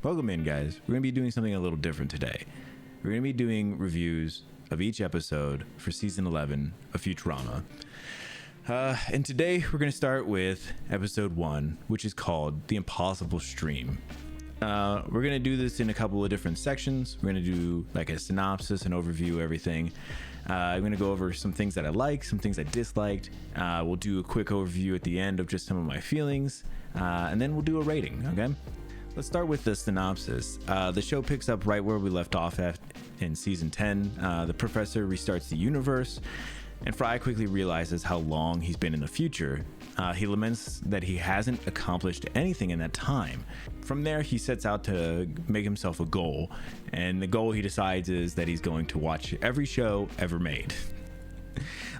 Welcome in, guys. We're going to be doing something a little different today. We're going to be doing reviews of each episode for season 11 of Futurama. And today we're going to start with episode 1, which is called The Impossible Stream. We're going to do this in a couple of different sections. We're going to do like a synopsis, an overview, everything. I'm going to go over some things that I like, some things I disliked. We'll do a quick overview at the end of just some of my feelings, and then we'll do a rating, okay? Let's start with the synopsis. The show picks up right where we left off at in season 10. The professor restarts the universe, and Fry quickly realizes how long he's been in the future. He laments that he hasn't accomplished anything in that time. From there, he sets out to make himself a goal, and the goal he decides is that he's going to watch every show ever made.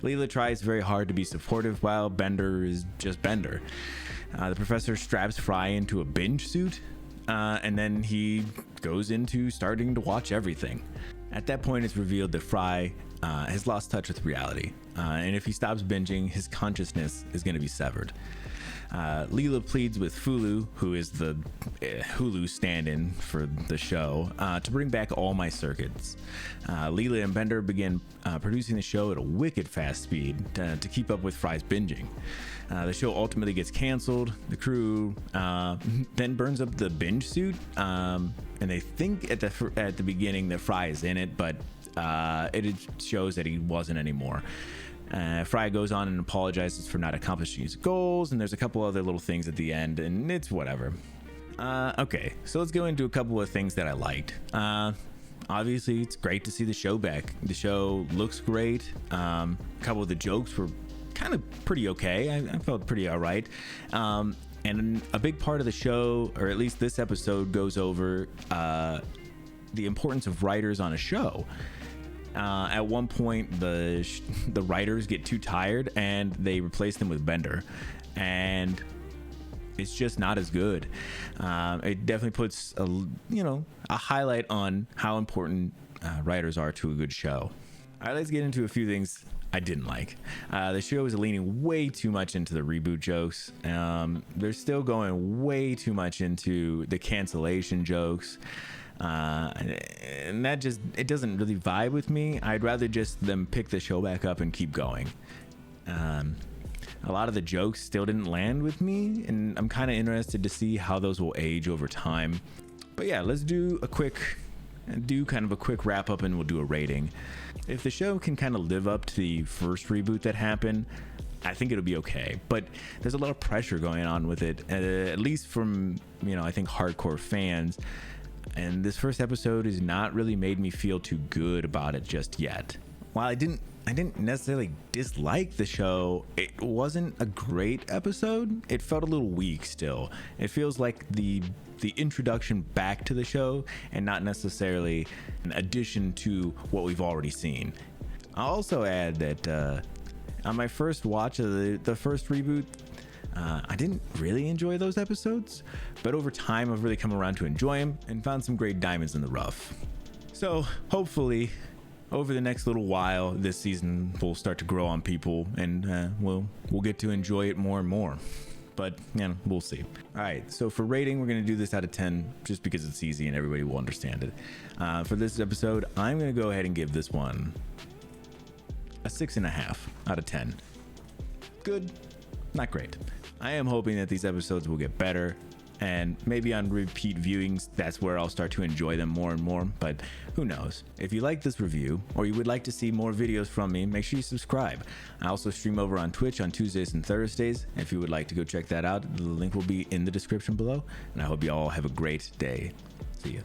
Leela tries very hard to be supportive while Bender is just Bender. The professor straps Fry into a binge suit, and then he goes into starting to watch everything. At that point, it's revealed that Fry has lost touch with reality, and if he stops binging, his consciousness is going to be severed. Leela pleads with Fulu, who is the Hulu stand-in for the show, to bring back all my circuits. Leela and Bender begin producing the show at a wicked fast speed to keep up with Fry's binging. The show ultimately gets canceled. The crew then burns up the binge suit, and they think at the beginning that Fry is in it, but it shows that he wasn't anymore. Fry goes on and apologizes for not accomplishing his goals, and there's a couple other little things at the end, and it's whatever. Okay, so let's go into a couple of things that I liked. Obviously, it's great to see the show back. The show looks great. A couple of the jokes were kind of pretty okay. I felt pretty all right. And a big part of the show, or at least this episode, goes over the importance of writers on a show. At one point, the writers get too tired and they replace them with Bender, and it's just not as good. It definitely puts a highlight on how important writers are to a good show. All right, let's get into a few things I didn't like. The show is leaning way too much into the reboot jokes. They're still going way too much into the cancellation jokes. And that just, it doesn't really vibe with me. I'd rather just them pick the show back up and keep going. A lot of the jokes still didn't land with me, and I'm kind of interested to see how those will age over time. But yeah, let's do kind of a quick wrap up, and we'll do a rating. If the show can kind of live up to the first reboot that happened, I think it'll be okay. But there's a lot of pressure going on with it, at least from, I think hardcore fans. And this first episode has not really made me feel too good about it just yet. While I didn't necessarily dislike the show, it wasn't a great episode. It felt a little weak still. It feels like the introduction back to the show and not necessarily an addition to what we've already seen. I'll also add that on my first watch of the first reboot, I didn't really enjoy those episodes, but over time I've really come around to enjoy them and found some great diamonds in the rough. So hopefully over the next little while, this season will start to grow on people, and we'll get to enjoy it more and more. But we'll see. All right, so for rating, we're gonna do this out of 10 just because it's easy and everybody will understand it. For this episode, I'm gonna go ahead and give this one a 6.5 out of 10. Good, not great. I am hoping that these episodes will get better, and maybe on repeat viewings, that's where I'll start to enjoy them more and more, but who knows. If you like this review, or you would like to see more videos from me, make sure you subscribe. I also stream over on Twitch on Tuesdays and Thursdays. If you would like to go check that out, the link will be in the description below, and I hope you all have a great day. See ya.